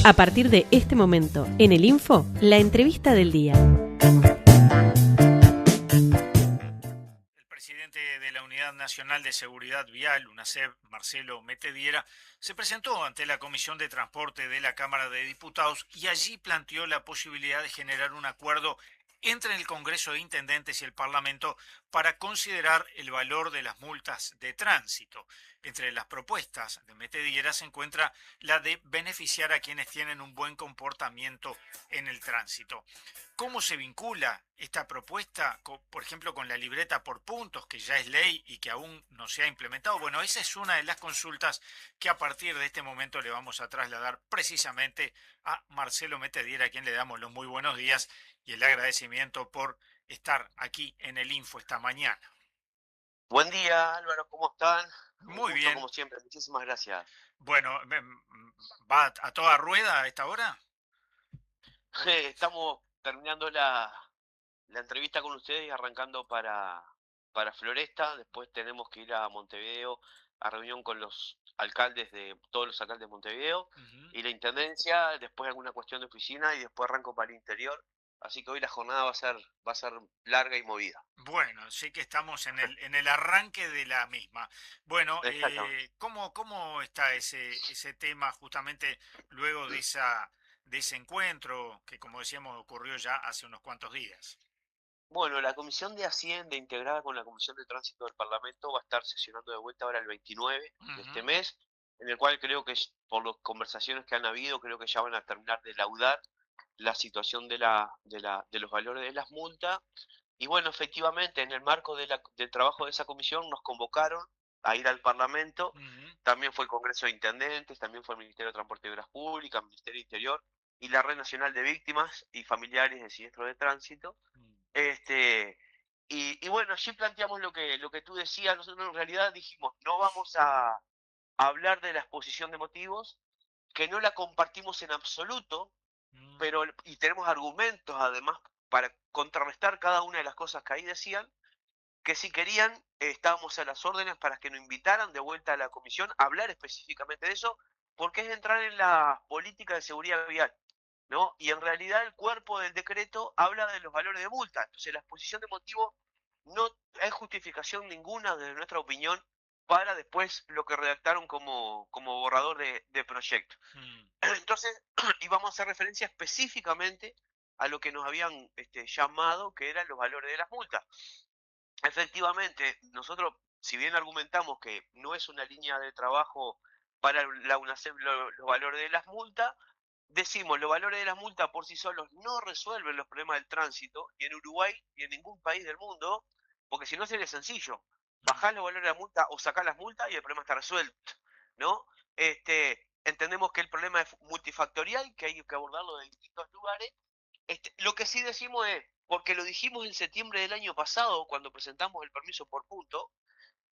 A partir de este momento, en el Info, la entrevista del día. El presidente de la Unidad Nacional de Seguridad Vial, UNASEV, Marcelo Metediera, se presentó ante la Comisión de Transporte de la Cámara de Diputados y allí planteó la posibilidad de generar un acuerdo entre el Congreso de Intendentes y el Parlamento para considerar el valor de las multas de tránsito. Entre las propuestas de Metediera se encuentra la de beneficiar a quienes tienen un buen comportamiento en el tránsito. ¿Cómo se vincula esta propuesta, por ejemplo, con la libreta por puntos, que ya es ley y que aún no se ha implementado? Bueno, esa es una de las consultas que a partir de este momento le vamos a trasladar precisamente a Marcelo Metediera, a quien le damos los muy buenos días y el agradecimiento por estar aquí en el Info esta mañana. Buen día, Álvaro, ¿cómo están? Un Muy gusto, bien. como siempre, muchísimas gracias. Bueno, ¿va a toda rueda a esta hora? Estamos terminando la entrevista con ustedes y arrancando para Floresta. Después tenemos que ir a Montevideo a reunión con todos los alcaldes de Montevideo y la intendencia, después alguna cuestión de oficina y después arranco para el interior. Así que hoy la jornada va a ser larga y movida. Bueno, sí que estamos en el arranque de la misma. Bueno, Exactamente. ¿cómo está ese tema justamente luego de ese encuentro que, como decíamos, ocurrió ya hace unos cuantos días? Bueno, la Comisión de Hacienda, integrada con la Comisión de Tránsito del Parlamento, va a estar sesionando de vuelta ahora el 29 de este Ujú. mes, en el cual creo que, por las conversaciones que han habido, creo que ya van a terminar de laudar la situación de los valores de las multas. Y bueno, efectivamente, en el marco del trabajo de esa comisión nos convocaron a ir al Parlamento. Ujú. También fue el Congreso de Intendentes, también fue el Ministerio de Transporte y Obras Públicas, Ministerio de Interior y la Red Nacional de Víctimas y Familiares de Siniestros de Tránsito. Este, y bueno, allí planteamos lo que tú decías. Nosotros en realidad dijimos, no vamos a hablar de la exposición de motivos, que no la compartimos en absoluto, Mm. y tenemos argumentos además para contrarrestar cada una de las cosas que ahí decían, que si querían, estábamos a las órdenes para que nos invitaran de vuelta a la comisión a hablar específicamente de eso, porque es entrar en la política de seguridad vial, ¿no? Y en realidad el cuerpo del decreto habla de los valores de multa. Entonces la exposición de motivo no hay justificación ninguna, desde nuestra opinión, para después lo que redactaron como borrador de proyecto. Mm. Entonces, íbamos a hacer referencia específicamente a lo que nos habían llamado, que eran los valores de las multas. Efectivamente, nosotros, si bien argumentamos que no es una línea de trabajo para la UNACEP los valores de las multas, decimos, los valores de las multas por sí solos no resuelven los problemas del tránsito, ni en Uruguay, ni en ningún país del mundo, porque si no sería sencillo. Bajás los valores de la multa o sacás las multas y el problema está resuelto, ¿no? Entendemos que el problema es multifactorial, que hay que abordarlo de distintos lugares. Lo que sí decimos es, porque lo dijimos en septiembre del año pasado, cuando presentamos el permiso por punto,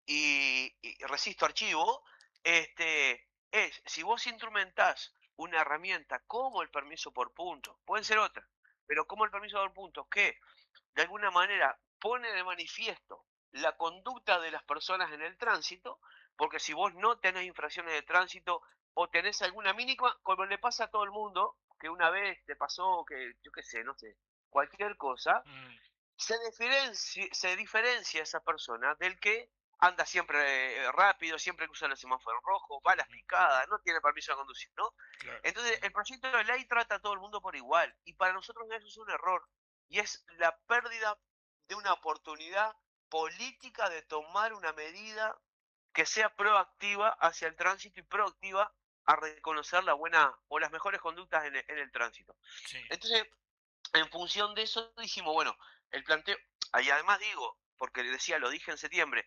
y resisto archivo, si vos instrumentás una herramienta como el permiso por punto, pueden ser otras, pero como el permiso por puntos, que de alguna manera pone de manifiesto la conducta de las personas en el tránsito, porque si vos no tenés infracciones de tránsito o tenés alguna mínima, como le pasa a todo el mundo, que una vez te pasó que, yo qué sé, no sé, cualquier cosa, Mm. se diferencia esa persona del que anda siempre rápido, siempre cruza el semáforo en rojo, va a las picadas, no tiene permiso de conducir, ¿no? Claro. Entonces, el proyecto de ley trata a todo el mundo por igual, y para nosotros eso es un error, y es la pérdida de una oportunidad política de tomar una medida que sea proactiva hacia el tránsito y proactiva a reconocer la buena o las mejores conductas en el tránsito. Sí. Entonces, en función de eso dijimos, bueno, el planteo, y además digo, porque le decía, lo dije en septiembre,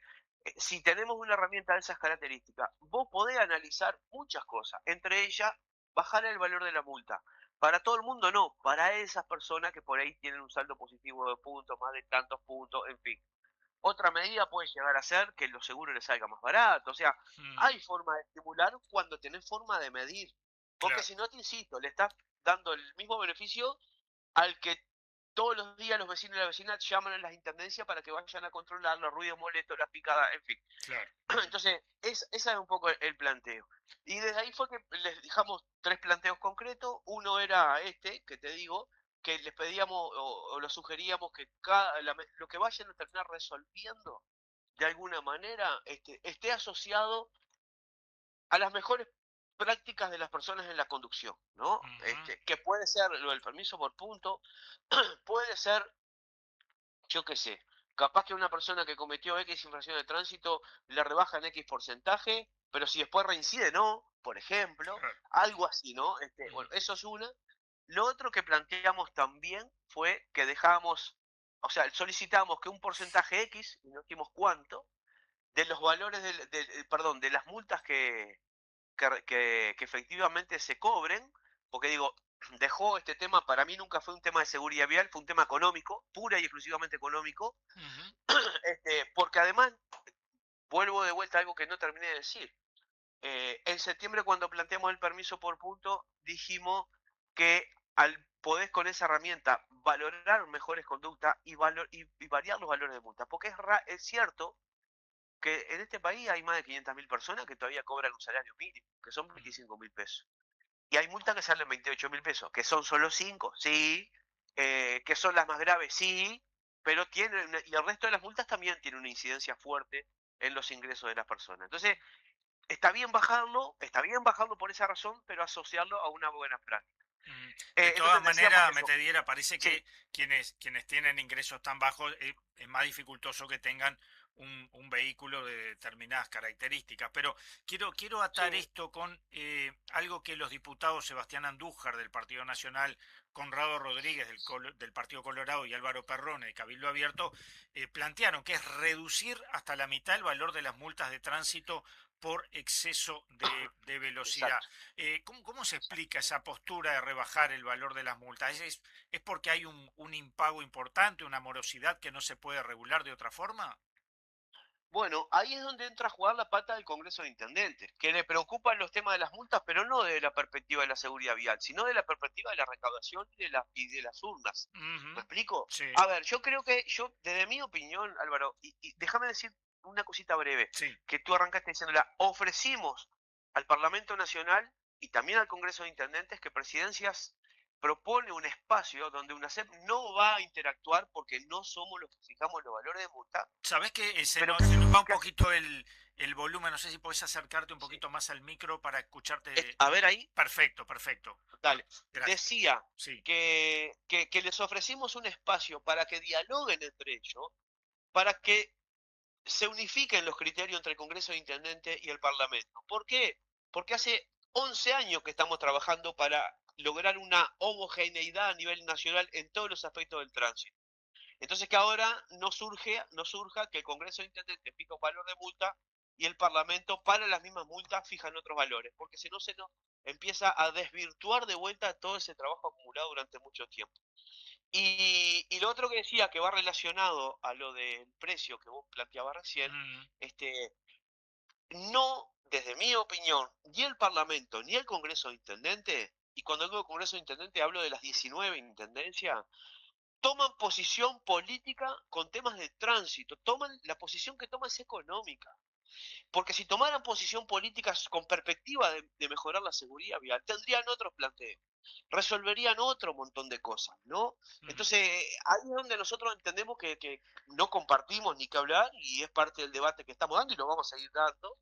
si tenemos una herramienta de esas características, vos podés analizar muchas cosas, entre ellas bajar el valor de la multa. Para todo el mundo no, para esas personas que por ahí tienen un saldo positivo de puntos, más de tantos puntos, en fin. Otra medida puede llegar a ser que los seguros les salga más barato, o sea, Mm. hay forma de estimular cuando tenés forma de medir, porque Claro. si no, te insisto, le estás dando el mismo beneficio al que todos los días los vecinos y la vecina llaman a las intendencias para que vayan a controlar los ruidos molestos, las picadas, en fin. Claro. Entonces, esa es un poco el planteo. Y desde ahí fue que les dejamos 3 planteos concretos. Uno era este, que te digo, que les pedíamos o lo sugeríamos que lo que vayan a terminar resolviendo, de alguna manera, esté asociado a las mejores prácticas de las personas en la conducción, ¿no? Ujú. Que puede ser lo del permiso por punto, puede ser, yo qué sé, capaz que una persona que cometió X infracción de tránsito le rebajan X porcentaje, pero si después reincide, no, por ejemplo, Claro. algo así, ¿no? Ujú. Bueno, eso es una. Lo otro que planteamos también fue que dejamos, o sea, solicitamos que un porcentaje X, y no dijimos cuánto, de los valores perdón, de las multas que efectivamente se cobren, porque digo, dejó este tema, para mí nunca fue un tema de seguridad vial, fue un tema económico, pura y exclusivamente económico, Ujú. porque además, vuelvo de vuelta a algo que no terminé de decir. En septiembre, cuando planteamos el permiso por punto, dijimos que al poder con esa herramienta valorar mejores conductas y variar los valores de multa, porque es cierto que en este país hay más de 500.000 personas que todavía cobran un salario mínimo, que son Ujú. 25.000 pesos. Y hay multas que salen 28.000 pesos, que son solo 5 sí, que son las más graves, sí, pero y el resto de las multas también tiene una incidencia fuerte en los ingresos de las personas. Entonces, está bien bajarlo por esa razón, pero asociarlo a una buena práctica. Mm. De todas Entonces decíamos maneras, eso, Metediera, parece sí, que quienes tienen ingresos tan bajos es más dificultoso que tengan un vehículo de determinadas características. Pero quiero atar sí, esto con algo que los diputados Sebastián Andújar del Partido Nacional, Conrado Rodríguez del Partido Colorado y Álvaro Perrone de Cabildo Abierto plantearon, que es reducir hasta la mitad el valor de las multas de tránsito por exceso de velocidad. exacto. ¿Cómo se explica esa postura de rebajar el valor de las multas? ¿Es porque hay un impago importante, una morosidad que no se puede regular de otra forma? Bueno, ahí es donde entra a jugar la pata del Congreso de Intendentes, que le preocupan los temas de las multas, pero no de la perspectiva de la seguridad vial, sino de la perspectiva de la recaudación y de las urnas. Ujú. ¿Me explico? Sí, A ver, yo creo que desde mi opinión, Álvaro, y déjame decir una cosita breve, sí. que tú arrancaste diciéndola, ofrecimos al Parlamento Nacional y también al Congreso de Intendentes que Presidencias propone un espacio donde UNACEP no va a interactuar porque no somos los que fijamos los valores de multa, ¿Sabés que pero se nos va un que poquito el volumen? No sé si podés acercarte un sí. poquito más al micro para escucharte. A ver ahí, Perfecto, perfecto. dale. Gracias. Decía Sí. que les ofrecimos un espacio para que dialoguen entre ellos, para que se unifiquen los criterios entre el Congreso de Intendentes y el Parlamento. ¿Por qué? Porque hace 11 años que estamos trabajando para lograr una homogeneidad a nivel nacional en todos los aspectos del tránsito. Entonces que ahora no surja que el Congreso de Intendentes fija un valor de multa y el Parlamento para las mismas multas fijan otros valores, porque si no se nos empieza a desvirtuar de vuelta todo ese trabajo acumulado durante mucho tiempo. Y lo otro que decía, que va relacionado a lo del precio que vos planteabas recién, Mm. este, no, desde mi opinión, ni el Parlamento ni el Congreso de Intendentes, y cuando digo Congreso de Intendentes hablo de las 19 intendencias, toman posición política con temas de tránsito, la posición que toman es económica. Porque si tomaran posición política con perspectiva de mejorar la seguridad vial, tendrían otros planteos, resolverían otro montón de cosas, ¿no? Ujú. Entonces, ahí es donde nosotros entendemos que no compartimos ni que hablar, y es parte del debate que estamos dando y lo vamos a seguir dando,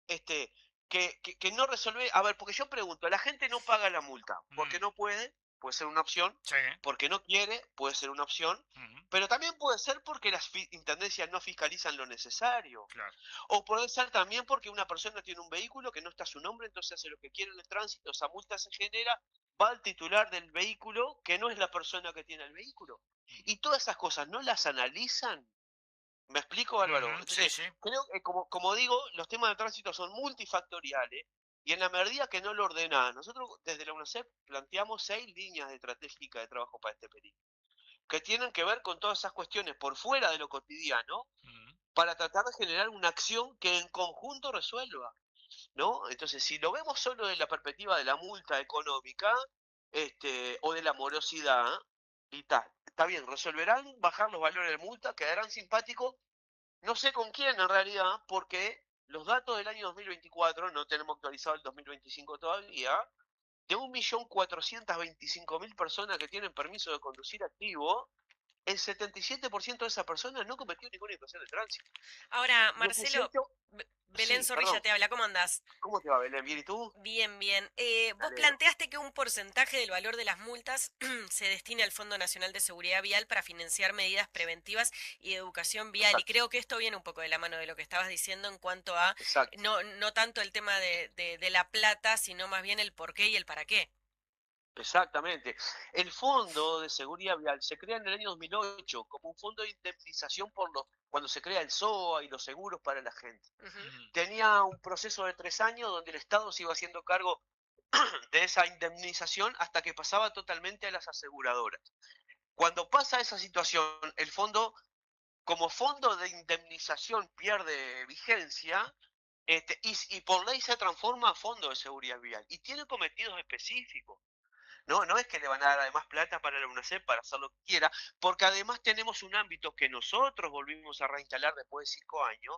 este, que no resuelve, a ver, porque yo pregunto, la gente no paga la multa, porque Mm. no puede ser una opción, Sí. porque no quiere, puede ser una opción, Ujú. pero también puede ser porque las intendencias no fiscalizan lo necesario, Claro. o puede ser también porque una persona tiene un vehículo que no está a su nombre, entonces hace lo que quiere en el tránsito, esa multa se genera, va al titular del vehículo, que no es la persona que tiene el vehículo. Y todas esas cosas no las analizan. ¿Me explico, Álvaro? Ujú. Sí, Entonces, sí. creo que como digo, los temas de tránsito son multifactoriales y en la medida que no lo ordenás, nosotros desde la UNACEP planteamos 6 líneas estratégicas de trabajo para este periodo, que tienen que ver con todas esas cuestiones por fuera de lo cotidiano, Ujú. para tratar de generar una acción que en conjunto resuelva, ¿no? Entonces, si lo vemos solo desde la perspectiva de la multa económica, o de la morosidad y tal, está bien, resolverán bajar los valores de multa, quedarán simpáticos, no sé con quién en realidad, porque los datos del año 2024, no tenemos actualizado el 2025 todavía, de 1.425.000 personas que tienen permiso de conducir activo, el 77% de esas personas no cometió ninguna infracción de tránsito. Ahora, Y ese Marcelo, hecho, Belén sí, Zorrilla perdón, te habla, ¿cómo andás? ¿cómo te va, Belén? ¿Bien y tú? Bien, bien. Me Vos alegro. planteaste que un porcentaje del valor de las multas se destine al Fondo Nacional de Seguridad Vial para financiar medidas preventivas y de educación vial. Y Exacto, creo que esto viene un poco de la mano de lo que estabas diciendo en cuanto a exacto. no tanto el tema de la plata, sino más bien el por qué y el para qué. Exactamente. El Fondo de Seguridad Vial se crea en el año 2008 como un fondo de indemnización cuando se crea el SOA y los seguros para la gente. Ujú, Mm, Tenía un proceso de 3 años donde el Estado se iba haciendo cargo de esa indemnización hasta que pasaba totalmente a las aseguradoras. Cuando pasa esa situación, el fondo, como fondo de indemnización, pierde vigencia, y por ley se transforma a fondo de seguridad vial y tiene cometidos específicos. No, no es que le van a dar además plata para la UNACEP para hacer lo que quiera, porque además tenemos un ámbito que nosotros volvimos a reinstalar después de 5 años,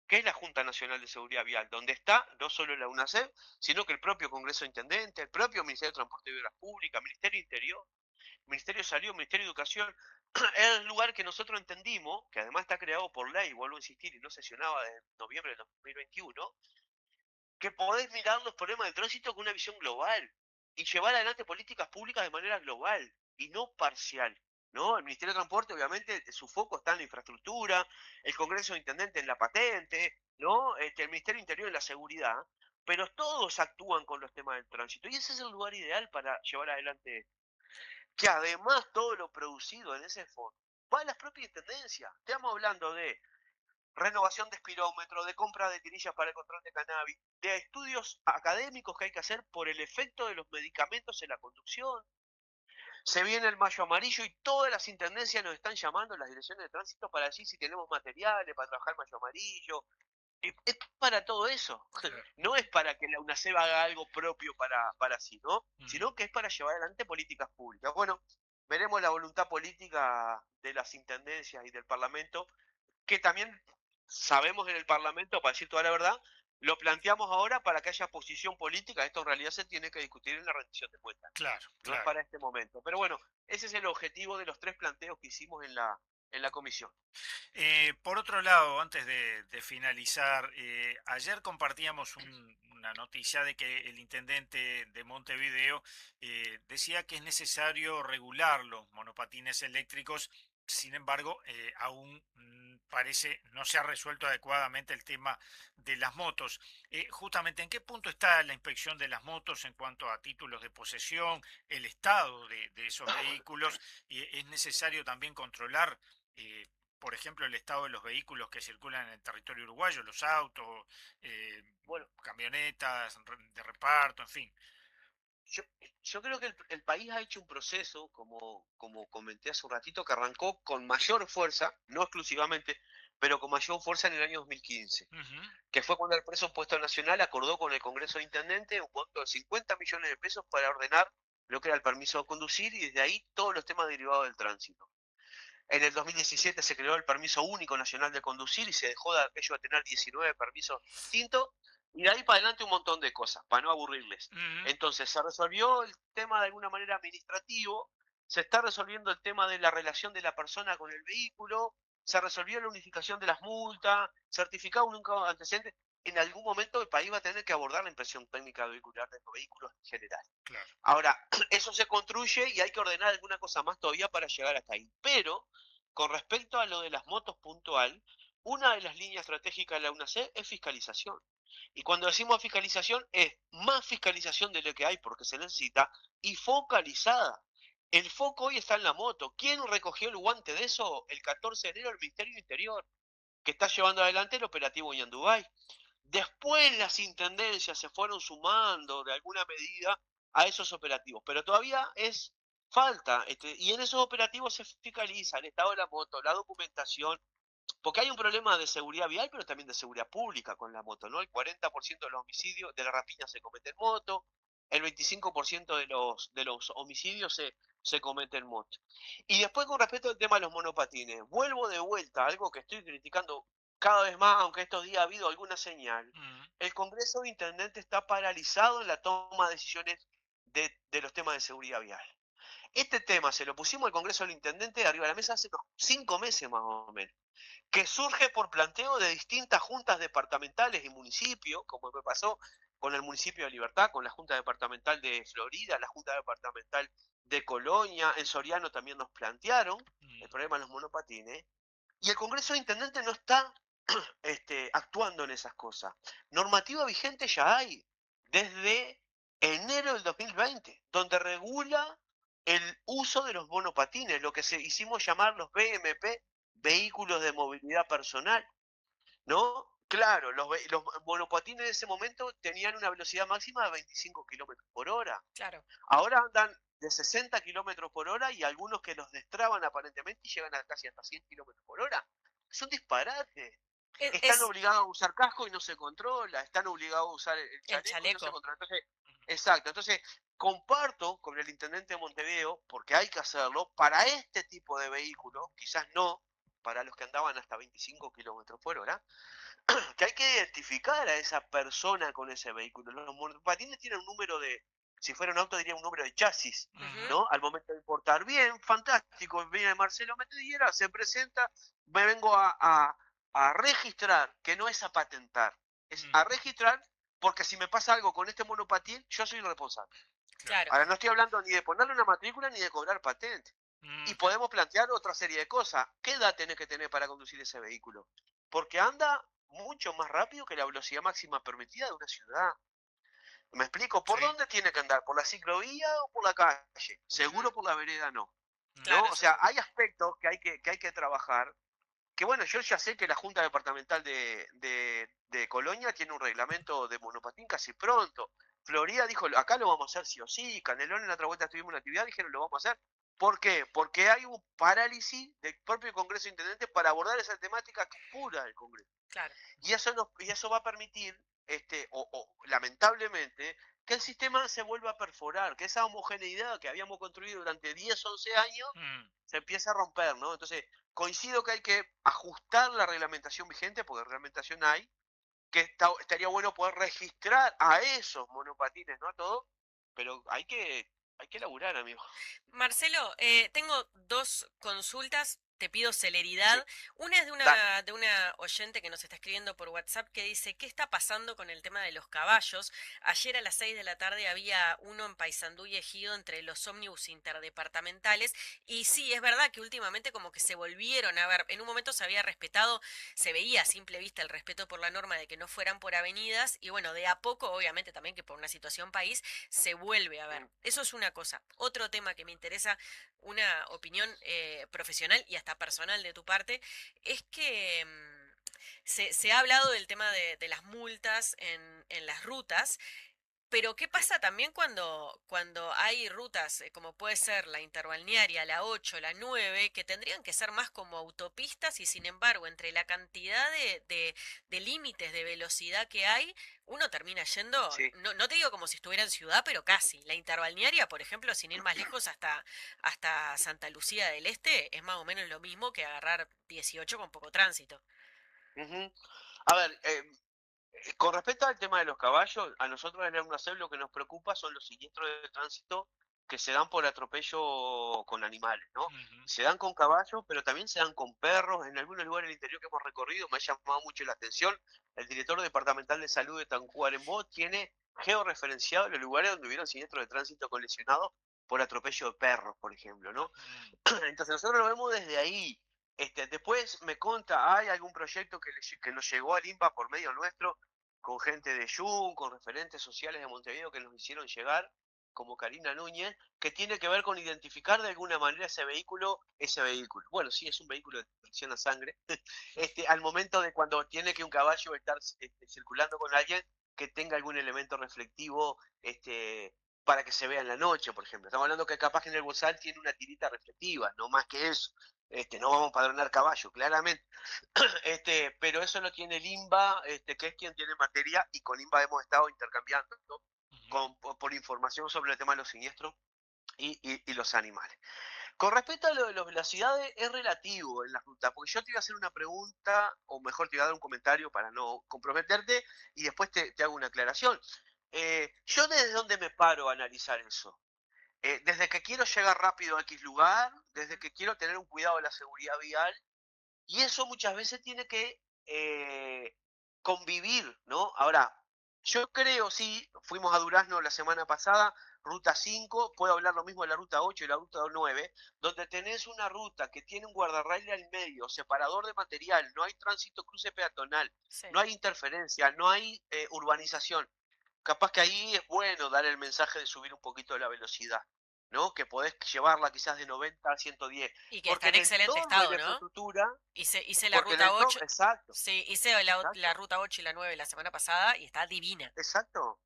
que es la Junta Nacional de Seguridad Vial, donde está no solo la UNACEP, sino que el propio Congreso de Intendente, el propio Ministerio de Transporte y Obras Públicas, Ministerio Interior, Ministerio de Salud, Ministerio de Educación. Es el lugar que nosotros entendimos, que además está creado por ley, vuelvo a insistir, y no sesionaba desde noviembre de 2021, que podés mirar los problemas del tránsito con una visión global y llevar adelante políticas públicas de manera global y no parcial. ¿No? El Ministerio de Transporte, obviamente, su foco está en la infraestructura, el Congreso de Intendente en la patente, ¿no? El Ministerio Interior en la seguridad, pero todos actúan con los temas del tránsito y ese es el lugar ideal para llevar adelante, que además todo lo producido en ese fondo va a las propias intendencias. Estamos hablando de renovación de espirómetro, de compra de tirillas para el control de cannabis, de estudios académicos que hay que hacer por el efecto de los medicamentos en la conducción. Se viene el mayo amarillo y todas las intendencias nos están llamando, las direcciones de tránsito, para decir si tenemos materiales para trabajar mayo amarillo. Es para todo eso. claro. No es para que la UNACEB haga algo propio para sí, ¿no? Mm. Sino que es para llevar adelante políticas públicas. Bueno, veremos la voluntad política de las intendencias y del Parlamento, que también sabemos en el Parlamento, para decir toda la verdad, lo planteamos ahora para que haya posición política. Esto en realidad se tiene que discutir en la rendición de cuentas, Claro, no es claro. para este momento. Pero bueno, ese es el objetivo de los tres planteos que hicimos en la comisión. Por otro lado, antes de finalizar, ayer compartíamos una noticia de que el intendente de Montevideo decía que es necesario regular los monopatines eléctricos. Sin embargo, aún parece no se ha resuelto adecuadamente el tema de las motos. Justamente, ¿en qué punto está la inspección de las motos en cuanto a títulos de posesión, el estado de esos vehículos? ¿Es necesario también controlar eh, por ejemplo, el estado de los vehículos que circulan en el territorio uruguayo, los autos, eh, Bueno, camionetas de reparto, en fin? Yo, yo creo que el país ha hecho un proceso, como comenté hace un ratito, que arrancó con mayor fuerza, no exclusivamente, pero con mayor fuerza en el año 2015, Ujú, que fue cuando el presupuesto nacional acordó con el Congreso de Intendentes un monto de 50 millones de pesos para ordenar lo que era el permiso de conducir y desde ahí todos los temas derivados del tránsito. En el 2017 se creó el permiso único nacional de conducir y se dejó de aquello a tener 19 permisos distintos. Y de ahí para adelante un montón de cosas, para no aburrirles. ujú, Entonces se resolvió el tema de alguna manera administrativo, se está resolviendo el tema de la relación de la persona con el vehículo, se resolvió la unificación de las multas, certificado nunca antecedente. En algún momento el país va a tener que abordar la impresión técnica vehicular de los vehículos en general. claro. Ahora, eso se construye y hay que ordenar alguna cosa más todavía para llegar hasta ahí. Pero, con respecto a lo de las motos puntual, una de las líneas estratégicas de la UNACE es fiscalización. Y cuando decimos fiscalización, es más fiscalización de lo que hay porque se necesita y focalizada. El foco hoy está en la moto. ¿Quién recogió el guante de eso? El 14 de enero el Ministerio de Interior, que está llevando adelante el operativo Ñandubay. Después las intendencias se fueron sumando de alguna medida a esos operativos, pero todavía es falta, y en esos operativos se fiscaliza el estado de la moto, la documentación, porque hay un problema de seguridad vial, pero también de seguridad pública con la moto, ¿no? El 40% de los homicidios, de la rapiña se comete en moto, el 25% de los homicidios se cometen en moto. Y después con respecto al tema de los monopatines, vuelvo de vuelta a algo que estoy criticando cada vez más, aunque estos días ha habido alguna señal. El Congreso de Intendentes está paralizado en la toma de decisiones de los temas de seguridad vial. Este tema se lo pusimos al Congreso del Intendente arriba de la mesa hace unos 5 meses más o menos, que surge por planteo de distintas juntas departamentales y municipios, como me pasó con el municipio de Libertad, con la Junta Departamental de Florida, la Junta Departamental de Colonia, en Soriano también nos plantearon el problema de los monopatines, y el Congreso de Intendentes no está actuando en esas cosas. Normativa vigente ya hay, desde enero del 2020, donde regula el uso de los monopatines, lo que hicimos llamar los BMP, vehículos de movilidad personal, ¿no? Claro, los monopatines en ese momento tenían una velocidad máxima de 25 kilómetros por hora. Claro. Ahora andan de 60 kilómetros por hora y algunos que los destraban aparentemente y llegan a casi hasta 100 kilómetros por hora. Es un disparate. Están obligados a usar casco y no se controla, están obligados a usar el chaleco y no se controla. Entonces, exacto, entonces comparto con el intendente de Montevideo, porque hay que hacerlo, para este tipo de vehículos, quizás no para los que andaban hasta 25 kilómetros por hora, que hay que identificar a esa persona con ese vehículo. Los monopatines tienen un número de, si fuera un auto diría un número de chasis, ¿no? Al momento de importar. Bien, fantástico, viene Marcelo Metediera, se presenta, me vengo a registrar, que no es a patentar, es a registrar, porque si me pasa algo con este monopatín, yo soy el responsable. Claro. Ahora no estoy hablando ni de ponerle una matrícula ni de cobrar patente. Y podemos plantear otra serie de cosas. ¿Qué edad tenés que tener para conducir ese vehículo? Porque anda mucho más rápido que la velocidad máxima permitida de una ciudad. ¿Me explico? ¿Por dónde tiene que andar? ¿Por la ciclovía o por la calle? Seguro por la vereda no. Claro, ¿No? O sea, hay aspectos que hay que trabajar. Que bueno, yo ya sé que la Junta Departamental de Colonia tiene un reglamento de monopatín casi pronto. Florida dijo, acá lo vamos a hacer sí o sí. Canelón en la otra vuelta tuvimos una actividad, dijeron, lo vamos a hacer. ¿Por qué? Porque hay un parálisis del propio Congreso de Intendentes para abordar esa temática que es pura del Congreso. Claro. Y eso va a permitir, lamentablemente, que el sistema se vuelva a perforar, que esa homogeneidad que habíamos construido durante 10, 11 años se empiece a romper, ¿no? Entonces, coincido que hay que ajustar la reglamentación vigente, porque reglamentación hay, que estaría bueno poder registrar a esos monopatines, no a todos, pero hay que laburar, amigo. Marcelo, tengo 2 consultas. Te pido celeridad. Sí. Una es de una oyente que nos está escribiendo por WhatsApp que dice, ¿qué está pasando con el tema de los caballos? Ayer a las 6 de la tarde había uno en Paysandú y Ejido entre los ómnibus interdepartamentales. Y sí, es verdad que últimamente como que se volvieron a ver. En un momento se había respetado, se veía a simple vista el respeto por la norma de que no fueran por avenidas. Y bueno, de a poco, obviamente también que por una situación país, se vuelve a ver. Eso es una cosa. Otro tema que me interesa, una opinión profesional y hasta personal de tu parte, es que se ha hablado del tema de las multas en las rutas. Pero ¿qué pasa también cuando hay rutas como puede ser la interbalnearia, la 8, la 9, que tendrían que ser más como autopistas y sin embargo entre la cantidad de límites de velocidad que hay, uno termina yendo, Sí. no te digo como si estuviera en ciudad, pero casi. La interbalnearia, por ejemplo, sin ir más lejos hasta Santa Lucía del Este, es más o menos lo mismo que agarrar 18 con poco tránsito. A ver, con respecto al tema de los caballos, a nosotros en el UNACEF lo que nos preocupa son los siniestros de tránsito que se dan por atropello con animales, ¿no? Se dan con caballos, pero también se dan con perros. En algunos lugares del interior que hemos recorrido me ha llamado mucho la atención. El director departamental de salud de Tacuarembó tiene georreferenciado los lugares donde hubieron siniestros de tránsito con lesionados por atropello de perros, por ejemplo, ¿no? Entonces nosotros lo vemos desde ahí. Después me conta, hay algún proyecto que nos llegó al INPA por medio nuestro, con gente de Jun, con referentes sociales de Montevideo que nos hicieron llegar, como Karina Núñez, que tiene que ver con identificar de alguna manera ese vehículo. Bueno, sí, es un vehículo de tracción a sangre. Al momento de cuando tiene que un caballo estar circulando con alguien que tenga algún elemento reflectivo, para que se vea en la noche, por ejemplo. Estamos hablando que capaz que en el bozal tiene una tirita reflectiva, no más que eso. No vamos a padronar caballo, claramente. Pero eso lo tiene el INBA, que es quien tiene materia, y con INBA hemos estado intercambiando por información sobre el tema de los siniestros y los animales. Con respecto a lo de las velocidades, es relativo en la ruta, porque yo te iba a hacer una pregunta, o mejor te iba a dar un comentario para no comprometerte, y después te hago una aclaración. Yo desde dónde me paro a analizar eso. Desde que quiero llegar rápido a X lugar, desde que quiero tener un cuidado de la seguridad vial, y eso muchas veces tiene que convivir, ¿no? Ahora, yo creo, sí, fuimos a Durazno la semana pasada, ruta 5, puedo hablar lo mismo de la ruta 8 y la ruta 9, donde tenés una ruta que tiene un guardarrail al medio, separador de material, no hay tránsito cruce peatonal, Sí. no hay interferencia, no hay urbanización. Capaz que ahí es bueno dar el mensaje de subir un poquito la velocidad, ¿no? Que podés llevarla quizás de 90 a 110. Y que Porque está en excelente estado, la ¿no? infraestructura, Hice la porque en ruta el 8. exacto. Sí, hice la ruta 8 y la 9 la semana pasada y está divina. Exacto.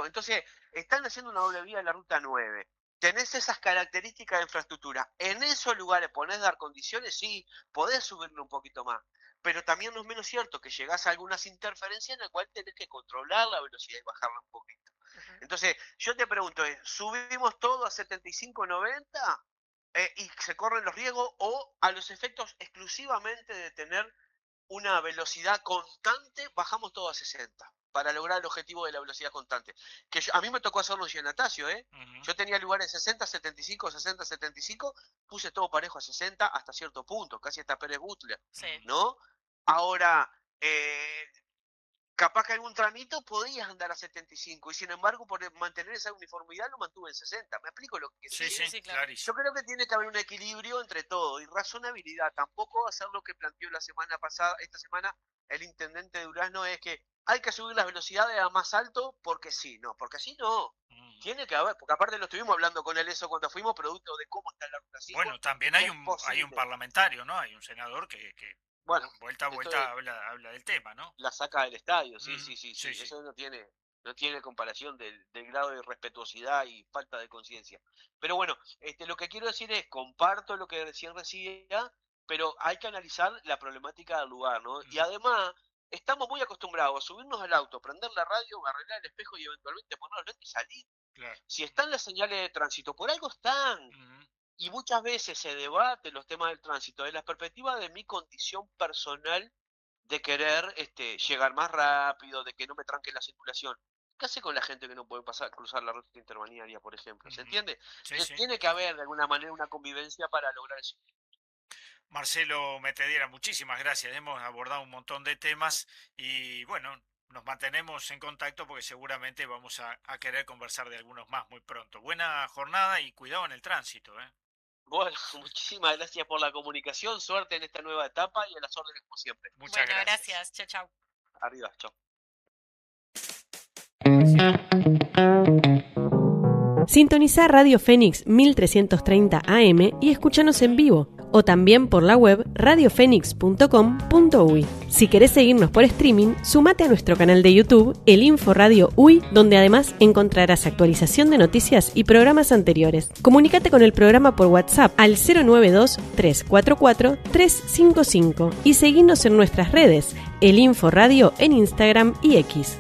Entonces, están haciendo una doble vía en la ruta 9. Tenés esas características de infraestructura. En esos lugares ponés dar condiciones, sí, podés subirlo un poquito más. Pero también no es menos cierto que llegás a algunas interferencias en las cuales tenés que controlar la velocidad y bajarla un poquito. Entonces, yo te pregunto, ¿subimos todo a 75, 90 y se corren los riesgos o a los efectos exclusivamente de tener una velocidad constante, bajamos todo a 60 para lograr el objetivo de la velocidad constante? Que a mí me tocó hacerlo en Giannatasio, Yo tenía lugares 60, 75, 60, 75, puse todo parejo a 60 hasta cierto punto, casi hasta Pérez Butler, Sí. ¿no? Ahora, capaz que algún tramito podías andar a 75 y sin embargo por mantener esa uniformidad lo mantuve en 60. ¿Me explico lo que quiero decir? Sí, claro. Yo creo que tiene que haber un equilibrio entre todo y razonabilidad. Tampoco hacer lo que planteó la semana pasada, esta semana, el intendente de Durazno, es que hay que subir las velocidades a más alto porque sí, no, porque sí no. Tiene que haber, porque aparte lo estuvimos hablando con él eso cuando fuimos, producto de cómo está la ruta 5. Bueno, también hay un parlamentario, ¿no? Hay un senador que bueno, vuelta a vuelta habla del tema, ¿no? La saca del estadio, sí. Sí. Eso no tiene comparación del grado de irrespetuosidad y falta de conciencia. Pero bueno, lo que quiero decir es, comparto lo que recién decía, pero hay que analizar la problemática del lugar, ¿no? Y además, estamos muy acostumbrados a subirnos al auto, prender la radio, arreglar el espejo y eventualmente poner el lente y salir. Claro. Si están las señales de tránsito, por algo están. Y muchas veces se debate los temas del tránsito desde la perspectiva de mi condición personal de querer llegar más rápido, de que no me tranque la circulación. ¿Qué hace con la gente que no puede cruzar la ruta interbalnearia, por ejemplo? ¿Se entiende? Sí. Tiene que haber de alguna manera una convivencia para lograr eso. Marcelo Metediera, muchísimas gracias. Hemos abordado un montón de temas y bueno, nos mantenemos en contacto porque seguramente vamos a querer conversar de algunos más muy pronto. Buena jornada y cuidado en el tránsito, Bueno, muchísimas gracias por la comunicación, suerte en esta nueva etapa y a las órdenes como siempre. Muchas gracias. Chao. Arriba, chao. Sintoniza Radio Fénix 1330 AM y escúchanos en vivo, o también por la web radiofenix.com.uy. Si querés seguirnos por streaming, sumate a nuestro canal de YouTube, El Info Radio UI, donde además encontrarás actualización de noticias y programas anteriores. Comunícate con el programa por WhatsApp al 092-344-355 y seguinos en nuestras redes, El Info Radio en Instagram y X.